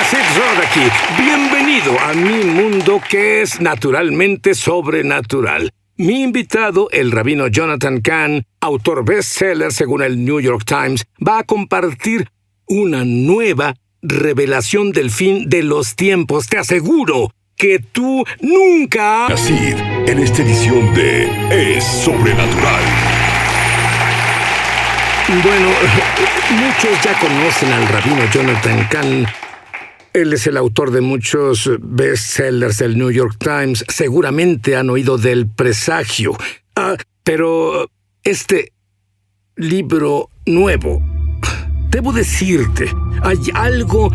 Sid Roth aquí. Bienvenido a mi mundo que es naturalmente sobrenatural. Mi invitado, el rabino Jonathan Cahn, autor bestseller según el New York Times, va a compartir una nueva revelación del fin de los tiempos. Te aseguro que tú nunca... Sid, en esta edición de Es Sobrenatural. Bueno, muchos ya conocen al rabino Jonathan Cahn. Él es el autor de muchos bestsellers del New York Times. Seguramente han oído del presagio. Pero este libro nuevo, debo decirte, hay algo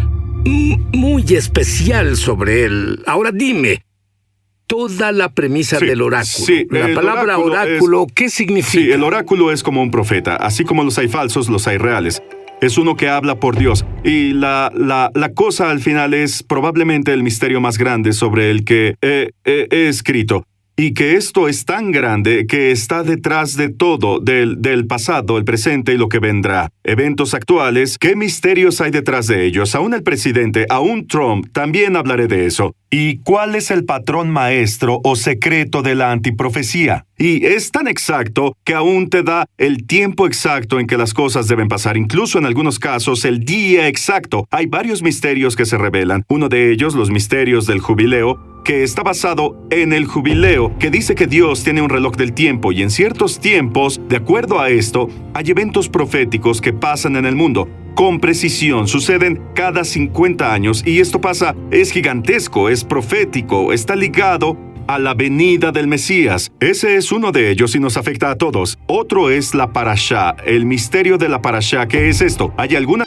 muy especial sobre él. Ahora dime, toda la premisa del oráculo. Sí, la palabra oráculo, ¿qué significa? Sí, el oráculo es como un profeta. Así como los hay falsos, los hay reales. Es uno que habla por Dios. Y la cosa al final es probablemente el misterio más grande sobre el que he escrito. Y que esto es tan grande que está detrás de todo, del pasado, el presente y lo que vendrá. Eventos actuales, ¿qué misterios hay detrás de ellos? Aún el presidente, aún Trump, también hablaré de eso. ¿Y cuál es el patrón maestro o secreto de la antiprofecía? Y es tan exacto que aún te da el tiempo exacto en que las cosas deben pasar, incluso en algunos casos el día exacto. Hay varios misterios que se revelan. Uno de ellos, los misterios del jubileo, que está basado en el jubileo, que dice que Dios tiene un reloj del tiempo y en ciertos tiempos, de acuerdo a esto, hay eventos proféticos que pasan en el mundo. Con precisión, suceden cada 50 años y esto pasa, es gigantesco, es profético, está ligado a la venida del Mesías. Ese es uno de ellos y nos afecta a todos. Otro es la parashá, el misterio de la parashá. ¿Qué es esto? ¿Hay alguna...?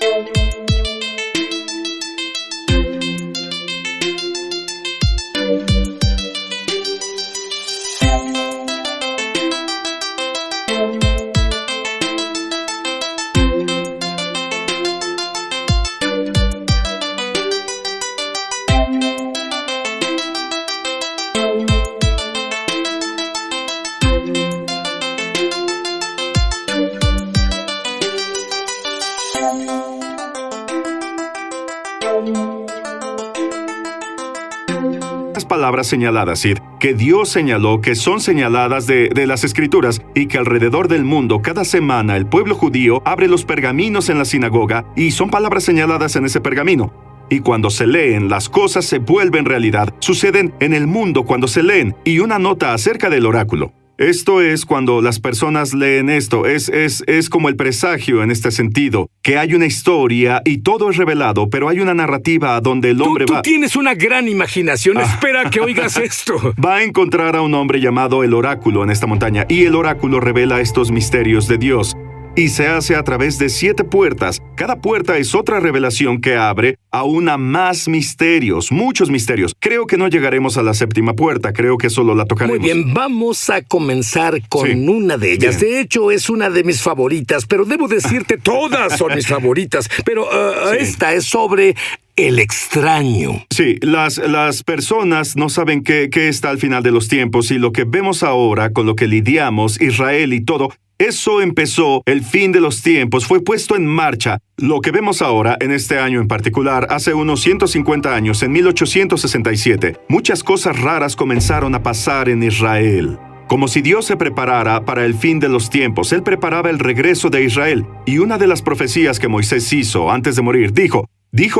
Palabras señaladas, Sid, que Dios señaló que son señaladas de las Escrituras y que alrededor del mundo cada semana el pueblo judío abre los pergaminos en la sinagoga y son palabras señaladas en ese pergamino. Y cuando se leen, las cosas se vuelven realidad. Suceden en el mundo cuando se leen. Y una nota acerca del oráculo. Esto es cuando las personas leen esto, es como el presagio en este sentido, que hay una historia y todo es revelado, pero hay una narrativa donde el hombre va... Tú tienes una gran imaginación, espera que oigas esto. Va a encontrar a un hombre llamado el oráculo en esta montaña, y el oráculo revela estos misterios de Dios. Y se hace a través de 7 puertas. Cada puerta es otra revelación que abre aún a más misterios, muchos misterios. Creo que no llegaremos a la 7ª puerta, creo que solo la tocaremos. Muy bien, vamos a comenzar con una de ellas. Bien. De hecho, es una de mis favoritas, pero debo decirte, todas son mis favoritas. Pero esta es sobre el extraño. Sí, las personas no saben qué está al final de los tiempos y lo que vemos ahora, con lo que lidiamos, Israel y todo... Eso empezó, el fin de los tiempos, fue puesto en marcha. Lo que vemos ahora, en este año en particular, hace unos 150 años, en 1867, muchas cosas raras comenzaron a pasar en Israel. Como si Dios se preparara para el fin de los tiempos, Él preparaba el regreso de Israel. Y una de las profecías que Moisés hizo antes de morir, dijo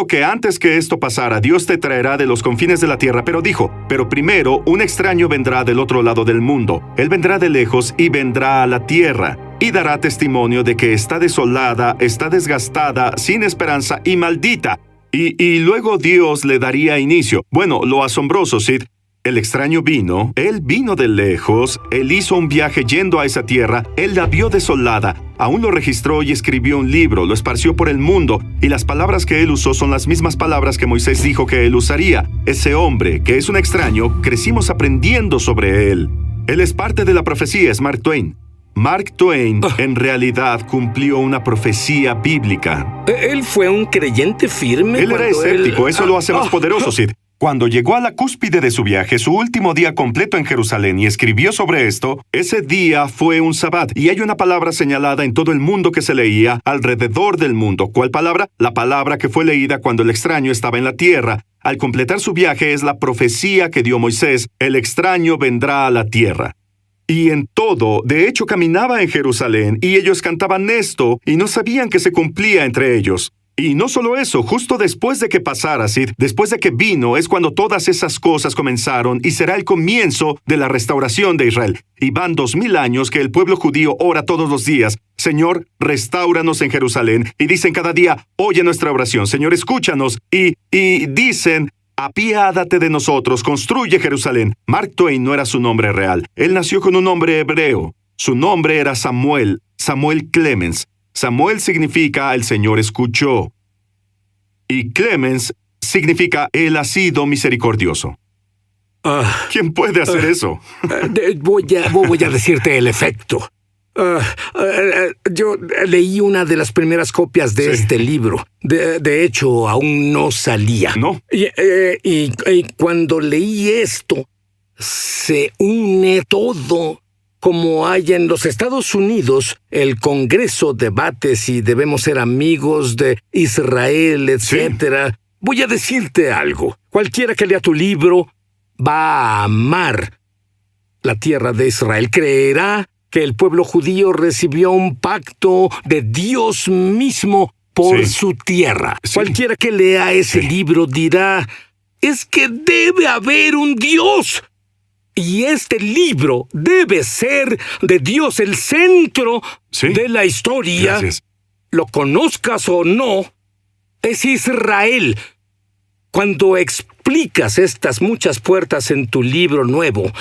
que antes que esto pasara, Dios te traerá de los confines de la tierra, pero primero un extraño vendrá del otro lado del mundo. Él vendrá de lejos y vendrá a la tierra, y dará testimonio de que está desolada, está desgastada, sin esperanza y maldita. Y luego Dios le daría inicio. Bueno, lo asombroso, Sid, el extraño vino, él vino de lejos, él hizo un viaje yendo a esa tierra, él la vio desolada, aún lo registró y escribió un libro, lo esparció por el mundo, y las palabras que él usó son las mismas palabras que Moisés dijo que él usaría. Ese hombre, que es un extraño, crecimos aprendiendo sobre él. Él es parte de la profecía, es Mark Twain. Mark Twain en realidad cumplió una profecía bíblica. ¿Él fue un creyente firme? Él era escéptico, eso lo hace más poderoso, Sid. Cuando llegó a la cúspide de su viaje, su último día completo en Jerusalén, y escribió sobre esto, ese día fue un sabbat, y hay una palabra señalada en todo el mundo que se leía alrededor del mundo. ¿Cuál palabra? La palabra que fue leída cuando el extraño estaba en la tierra. Al completar su viaje es la profecía que dio Moisés: el extraño vendrá a la tierra. Y en todo, de hecho, caminaba en Jerusalén, y ellos cantaban esto, y no sabían que se cumplía entre ellos. Y no solo eso, justo después de que pasara Sid, después de que vino, es cuando todas esas cosas comenzaron, y será el comienzo de la restauración de Israel. Y van 2000 años que el pueblo judío ora todos los días: Señor, restáuranos en Jerusalén. Y dicen cada día: oye nuestra oración, Señor, escúchanos. Y dicen: apiádate de nosotros, construye Jerusalén. Mark Twain no era su nombre real. Él nació con un nombre hebreo. Su nombre era Samuel Clemens. Samuel significa el Señor escuchó. Y Clemens significa Él ha sido misericordioso. ¿Quién puede hacer eso? Voy a decirte el efecto. Yo leí una de las primeras copias de este libro. De hecho, aún no salía. ¿No? Y cuando leí esto, se une todo. Como hay en los Estados Unidos, el Congreso debate si debemos ser amigos de Israel, etc. Sí. Voy a decirte algo. Cualquiera que lea tu libro va a amar la tierra de Israel. Creerá que el pueblo judío recibió un pacto de Dios mismo por su tierra. Sí. Cualquiera que lea ese libro dirá: es que debe haber un Dios. Y este libro debe ser de Dios el centro de la historia. Gracias. Lo conozcas o no, es Israel. Cuando explicas estas muchas puertas en tu libro nuevo,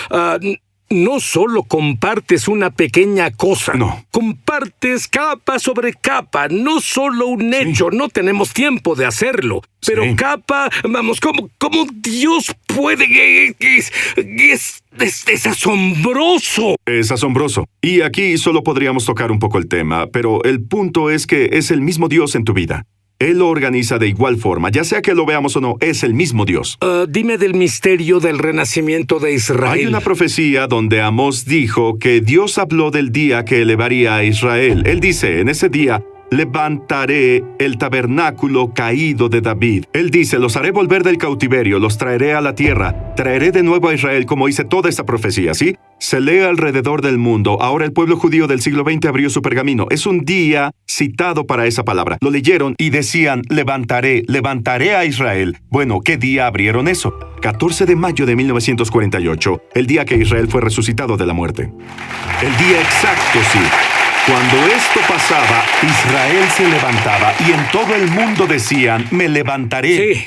no solo compartes una pequeña cosa. No. Compartes capa sobre capa, no solo un hecho. No tenemos tiempo de hacerlo. Pero capa, vamos, ¿cómo Dios puede? Es asombroso. Es asombroso. Y aquí solo podríamos tocar un poco el tema, pero el punto es que es el mismo Dios en tu vida. Él lo organiza de igual forma, ya sea que lo veamos o no, es el mismo Dios. Dime del misterio del renacimiento de Israel. Hay una profecía donde Amós dijo que Dios habló del día que elevaría a Israel. Él dice: en ese día levantaré el tabernáculo caído de David. Él dice: los haré volver del cautiverio, los traeré a la tierra, traeré de nuevo a Israel, como hice toda esta profecía, ¿sí? Se lee alrededor del mundo. Ahora el pueblo judío del siglo XX abrió su pergamino. Es un día citado para esa palabra. Lo leyeron y decían: levantaré a Israel. Bueno, ¿qué día abrieron eso? 14 de mayo de 1948, el día que Israel fue resucitado de la muerte. El día exacto, sí. Cuando esto pasaba, Israel se levantaba y en todo el mundo decían: me levantaré. Sí.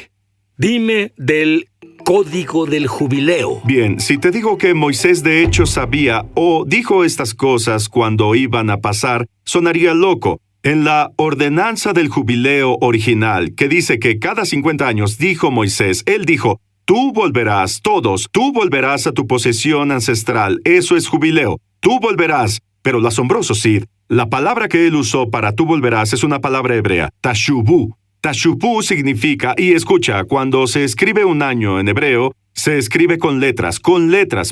Dime del Código del Jubileo. Bien, si te digo que Moisés de hecho sabía o dijo estas cosas cuando iban a pasar, sonaría loco. En la ordenanza del jubileo original, que dice que cada 50 años, dijo Moisés, él dijo: tú volverás, todos, tú volverás a tu posesión ancestral. Eso es jubileo. Tú volverás. Pero lo asombroso, Sid, la palabra que él usó para tú volverás es una palabra hebrea, tashubu. Tashubu significa, y escucha, cuando se escribe un año en hebreo, se escribe con letras.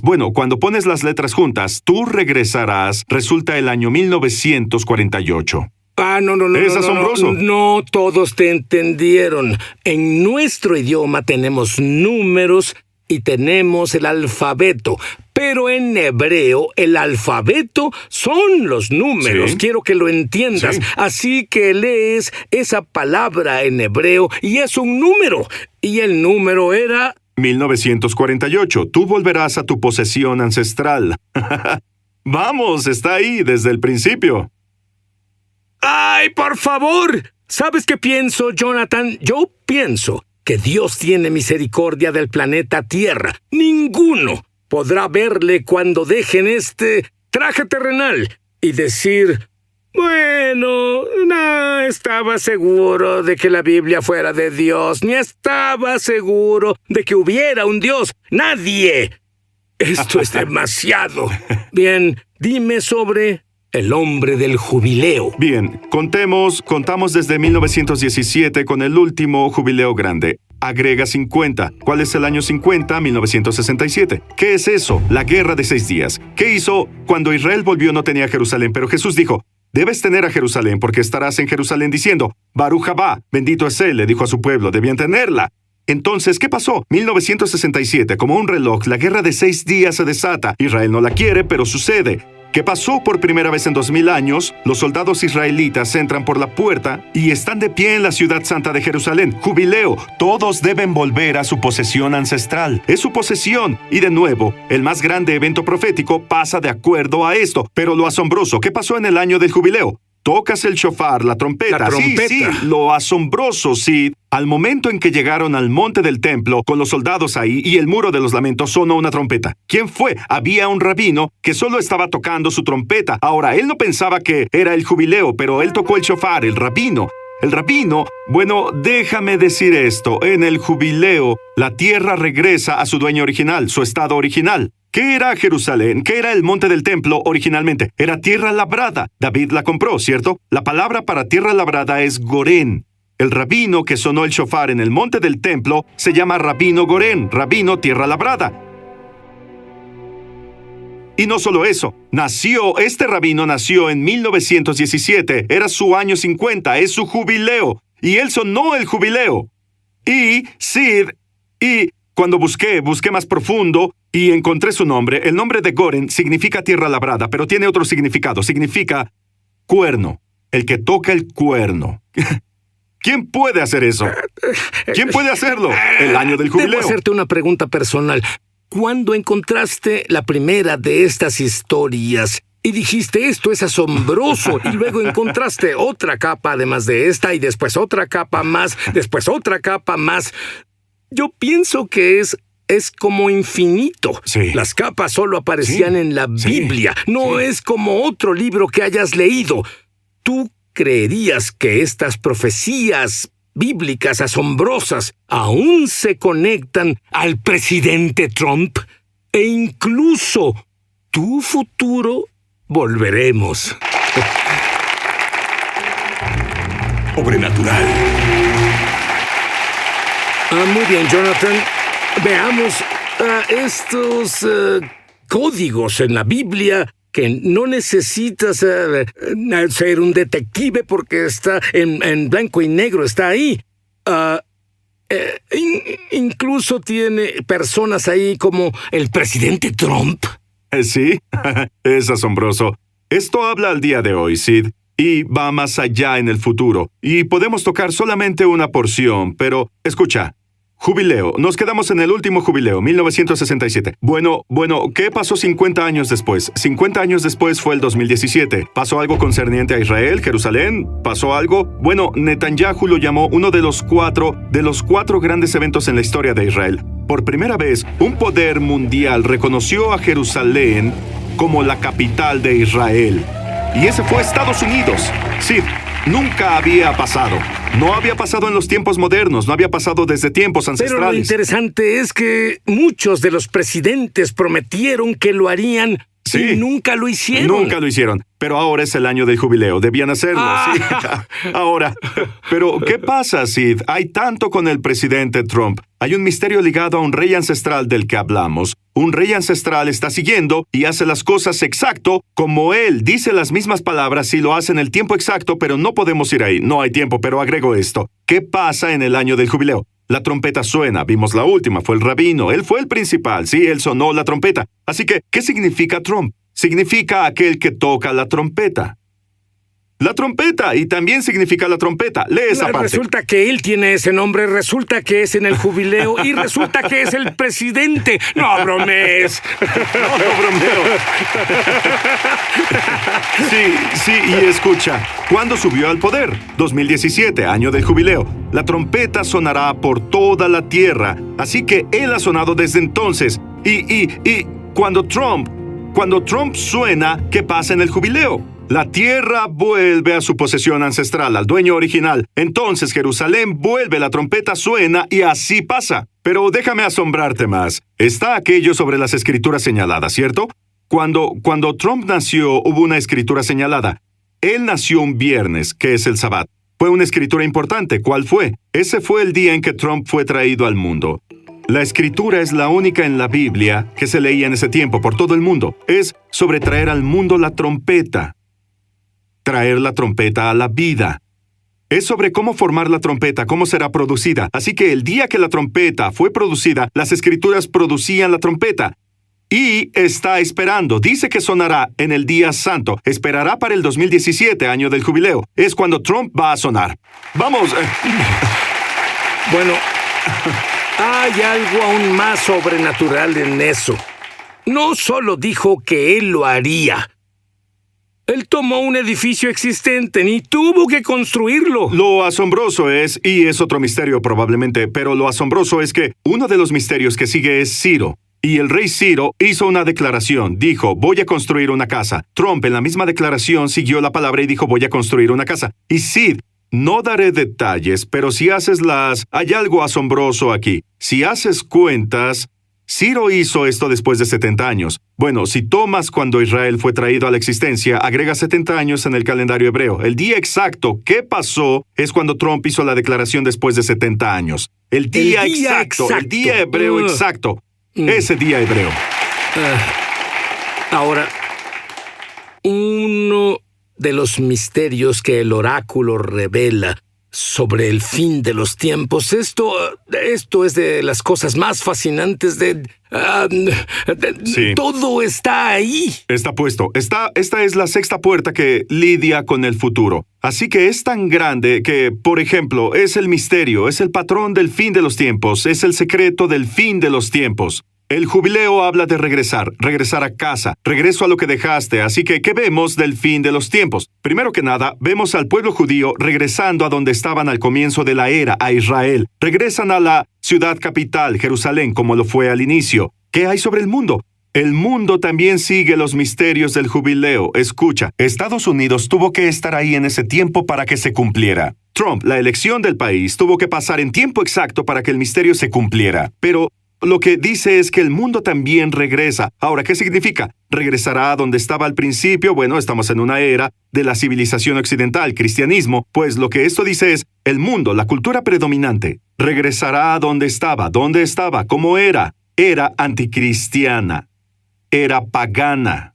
Bueno, cuando pones las letras juntas, tú regresarás, resulta el año 1948. No. Es asombroso. No todos te entendieron. En nuestro idioma tenemos números y tenemos el alfabeto. Pero en hebreo, el alfabeto son los números. Sí. Quiero que lo entiendas. Sí. Así que lees esa palabra en hebreo y es un número. Y el número era 1948. Tú volverás a tu posesión ancestral. Vamos, está ahí desde el principio. ¡Ay, por favor! ¿Sabes qué pienso, Jonathan? Yo pienso que Dios tiene misericordia del planeta Tierra. Ninguno podrá verle cuando dejen este traje terrenal y decir: bueno, no estaba seguro de que la Biblia fuera de Dios, ni estaba seguro de que hubiera un Dios. ¡Nadie! Esto es demasiado. Bien, dime sobre el hombre del jubileo. Bien, contamos desde 1917 con el último jubileo grande. Agrega 50. ¿Cuál es el año 50? 1967. ¿Qué es eso? La guerra de 6 días. ¿Qué hizo? Cuando Israel volvió no tenía Jerusalén, pero Jesús dijo, debes tener a Jerusalén porque estarás en Jerusalén diciendo, Baruch Haba, bendito es él, le dijo a su pueblo, debían tenerla. Entonces, ¿qué pasó? 1967, como un reloj, la guerra de 6 días se desata. Israel no la quiere, pero sucede. ¿Qué pasó por primera vez en 2000 años? Los soldados israelitas entran por la puerta y están de pie en la ciudad santa de Jerusalén. Jubileo. Todos deben volver a su posesión ancestral. Es su posesión. Y de nuevo, el más grande evento profético pasa de acuerdo a esto. Pero lo asombroso, ¿qué pasó en el año del jubileo? Tocas el shofar, la trompeta. La trompeta. Sí, lo asombroso, Sid. Al momento en que llegaron al monte del templo, con los soldados ahí y el muro de los lamentos, sonó una trompeta. ¿Quién fue? Había un rabino que solo estaba tocando su trompeta. Ahora, él no pensaba que era el jubileo, pero él tocó el shofar, el rabino. El rabino, bueno, déjame decir esto, en el jubileo, la tierra regresa a su dueño original, su estado original. ¿Qué era Jerusalén? ¿Qué era el monte del templo originalmente? Era tierra labrada. David la compró, ¿cierto? La palabra para tierra labrada es Gorén. El rabino que sonó el shofar en el monte del templo se llama Rabino Gorén, rabino tierra labrada. Y no solo eso, este rabino nació en 1917, era su año 50, es su jubileo, y él sonó el jubileo. Y cuando busqué más profundo y encontré su nombre, el nombre de Goren significa tierra labrada, pero tiene otro significado, significa cuerno, el que toca el cuerno. ¿Quién puede hacer eso? ¿Quién puede hacerlo? El año del jubileo. Debo hacerte una pregunta personal. ¿Cuándo encontraste la primera de estas historias y dijiste esto es asombroso y luego encontraste otra capa además de esta y después otra capa más, después otra capa más? Yo pienso que es como infinito. Sí. Las capas solo aparecían en la Biblia. No es como otro libro que hayas leído. ¿Tú creerías que estas profecías bíblicas asombrosas aún se conectan al presidente Trump? E incluso tu futuro volveremos. Sobrenatural. Muy bien, Jonathan. Veamos estos códigos en la Biblia que no necesitas ser un detective porque está en blanco y negro, está ahí. Incluso tiene personas ahí como el presidente Trump. Sí, es asombroso. Esto habla al día de hoy, Sid, y va más allá en el futuro. Y podemos tocar solamente una porción, pero escucha. Jubileo. Nos quedamos en el último jubileo, 1967. Bueno, ¿qué pasó 50 años después? 50 años después fue el 2017. ¿Pasó algo concerniente a Israel, Jerusalén? ¿Pasó algo? Bueno, Netanyahu lo llamó uno de los cuatro grandes eventos en la historia de Israel. Por primera vez, un poder mundial reconoció a Jerusalén como la capital de Israel. Y ese fue Estados Unidos. Sí, nunca había pasado. No había pasado en los tiempos modernos, no había pasado desde tiempos ancestrales. Pero lo interesante es que muchos de los presidentes prometieron que lo harían y nunca lo hicieron. Nunca lo hicieron. Pero ahora es el año del jubileo. Debían hacerlo, sí. Ahora. Pero, ¿qué pasa, Sid? Hay tanto con el presidente Trump. Hay un misterio ligado a un rey ancestral del que hablamos. Un rey ancestral está siguiendo y hace las cosas exacto como él. Dice las mismas palabras y lo hace en el tiempo exacto, pero no podemos ir ahí. No hay tiempo, pero agrego esto. ¿Qué pasa en el año del jubileo? La trompeta suena. Vimos la última. Fue el rabino. Él fue el principal. Sí, él sonó la trompeta. Así que, ¿qué significa Trump? Significa aquel que toca la trompeta. La trompeta, y también significa la trompeta. Lee esa parte. Resulta que él tiene ese nombre, resulta que es en el jubileo y resulta que es el presidente. No bromees. No bromeo. Sí, y escucha. ¿Cuándo subió al poder? 2017, año del jubileo. La trompeta sonará por toda la tierra. Así que él ha sonado desde entonces. Y cuando Trump suena, ¿qué pasa en el jubileo? La tierra vuelve a su posesión ancestral, al dueño original. Entonces Jerusalén vuelve, la trompeta suena y así pasa. Pero déjame asombrarte más. Está aquello sobre las escrituras señaladas, ¿cierto? Cuando Trump nació, hubo una escritura señalada. Él nació un viernes, que es el Sabbat. Fue una escritura importante. ¿Cuál fue? Ese fue el día en que Trump fue traído al mundo. La escritura es la única en la Biblia que se leía en ese tiempo por todo el mundo. Es sobre traer al mundo la trompeta. Traer la trompeta a la vida. Es sobre cómo formar la trompeta, cómo será producida. Así que el día que la trompeta fue producida, las escrituras producían la trompeta. Y está esperando. Dice que sonará en el día santo. Esperará para el 2017, año del jubileo. Es cuando Trump va a sonar. ¡Vamos! Bueno, hay algo aún más sobrenatural en eso. No solo dijo que él lo haría. Él tomó un edificio existente ni tuvo que construirlo. Lo asombroso es, y es otro misterio probablemente, pero lo asombroso es que uno de los misterios que sigue es Ciro. Y el rey Ciro hizo una declaración. Dijo, voy a construir una casa. Trump en la misma declaración siguió la palabra y dijo, voy a construir una casa. Y Sid, no daré detalles, pero si haces hay algo asombroso aquí. Si haces cuentas, Ciro hizo esto después de 70 años. Bueno, si tomas cuando Israel fue traído a la existencia, agrega 70 años en el calendario hebreo. El día exacto que pasó es cuando Trump hizo la declaración después de 70 años. El día exacto, el día hebreo exacto. Ese día hebreo. Ahora, uno de los misterios que el oráculo revela sobre el fin de los tiempos, esto es de las cosas más fascinantes Sí. Todo está ahí. Está puesto. Esta es la sexta puerta que lidia con el futuro. Así que es tan grande que, por ejemplo, es el misterio, es el patrón del fin de los tiempos, es el secreto del fin de los tiempos. El jubileo habla de regresar a casa, regreso a lo que dejaste. Así que, ¿qué vemos del fin de los tiempos? Primero que nada, vemos al pueblo judío regresando a donde estaban al comienzo de la era, a Israel. Regresan a la ciudad capital, Jerusalén, como lo fue al inicio. ¿Qué hay sobre el mundo? El mundo también sigue los misterios del jubileo. Escucha, Estados Unidos tuvo que estar ahí en ese tiempo para que se cumpliera. Trump, la elección del país, tuvo que pasar en tiempo exacto para que el misterio se cumpliera. Pero lo que dice es que el mundo también regresa. Ahora, ¿qué significa? ¿Regresará a donde estaba al principio? Bueno, estamos en una era de la civilización occidental, cristianismo. Pues lo que esto dice es, el mundo, la cultura predominante, regresará a donde estaba. ¿Dónde estaba? ¿Cómo era? Era anticristiana. Era pagana.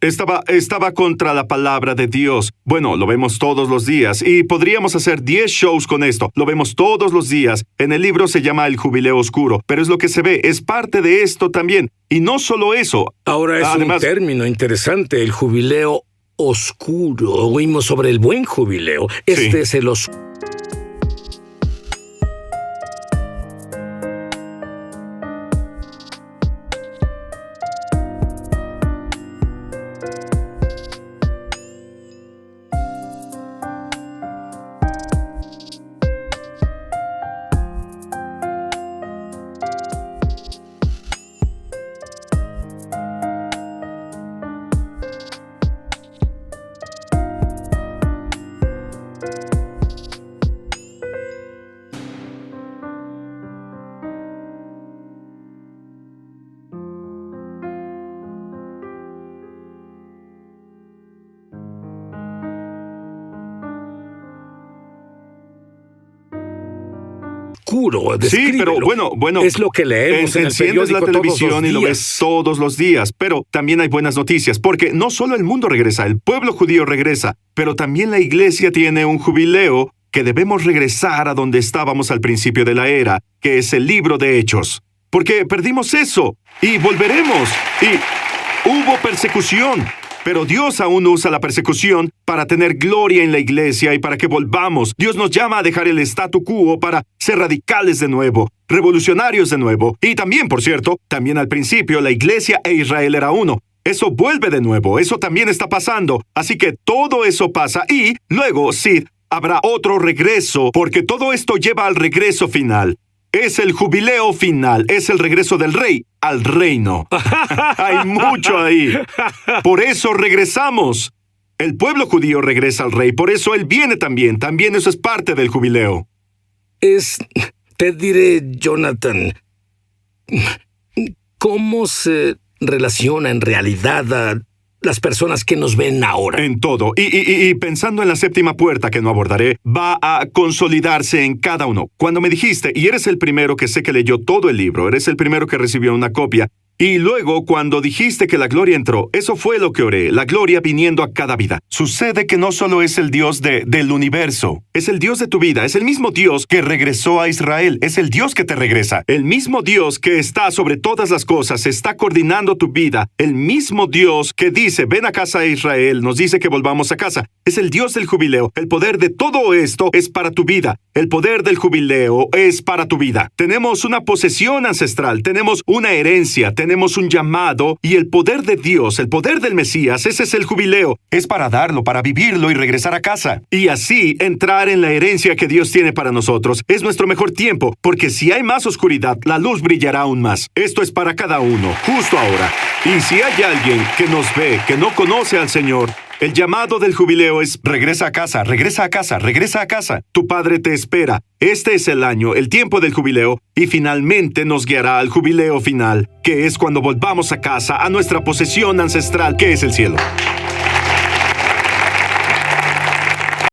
Estaba contra la palabra de Dios. Bueno, lo vemos todos los días y podríamos hacer 10 shows con esto. Lo vemos todos los días. En el libro se llama El Jubileo Oscuro, pero es lo que se ve, es parte de esto también. Y no solo eso. Ahora es un término interesante, el jubileo oscuro. Oímos sobre el buen jubileo. Este Sí. es el oscuro. Sí, pero bueno. Es lo que leemos en el enciendes periódico la televisión todos los y lo ves días. todos los días. Pero también hay buenas noticias, porque no solo el mundo regresa, el pueblo judío regresa, pero también la iglesia tiene un jubileo que debemos regresar a donde estábamos al principio de la era, que es el libro de Hechos. Porque perdimos eso y volveremos. Y hubo persecución. Pero Dios aún usa la persecución para tener gloria en la iglesia y para que volvamos. Dios nos llama a dejar el statu quo para ser radicales de nuevo, revolucionarios de nuevo. Y también, por cierto, también al principio la iglesia e Israel era uno. Eso vuelve de nuevo, eso también está pasando. Así que todo eso pasa y luego, sí, habrá otro regreso, porque todo esto lleva al regreso final. Es el jubileo final, es el regreso del rey al reino. Hay mucho ahí. Por eso regresamos. El pueblo judío regresa al rey, por eso él viene también. También eso es parte del jubileo. Te diré, Jonathan, ¿cómo se relaciona en realidad a las personas que nos ven ahora. En todo. Y pensando en la séptima puerta que no abordaré, va a consolidarse en cada uno. Cuando me dijiste, y eres el primero que sé que leyó todo el libro, eres el primero que recibió una copia, y luego, cuando dijiste que la gloria entró, eso fue lo que oré, la gloria viniendo a cada vida. Sucede que no solo es el Dios del universo, es el Dios de tu vida, es el mismo Dios que regresó a Israel, es el Dios que te regresa. El mismo Dios que está sobre todas las cosas, está coordinando tu vida. El mismo Dios que dice, ven a casa de Israel, nos dice que volvamos a casa. Es el Dios del jubileo. El poder de todo esto es para tu vida. El poder del jubileo es para tu vida. Tenemos una posesión ancestral, tenemos una herencia, tenemos un llamado, y el poder de Dios, el poder del Mesías, ese es el jubileo. Es para darlo, para vivirlo y regresar a casa. Y así entrar en la herencia que Dios tiene para nosotros. Es nuestro mejor tiempo, porque si hay más oscuridad, la luz brillará aún más. Esto es para cada uno, justo ahora. Y si hay alguien que nos ve, que no conoce al Señor, el llamado del jubileo es regresa a casa, regresa a casa, regresa a casa. Tu Padre te espera. Este es el año, el tiempo del jubileo, y finalmente nos guiará al jubileo final, que es cuando volvamos a casa, a nuestra posesión ancestral, que es el cielo.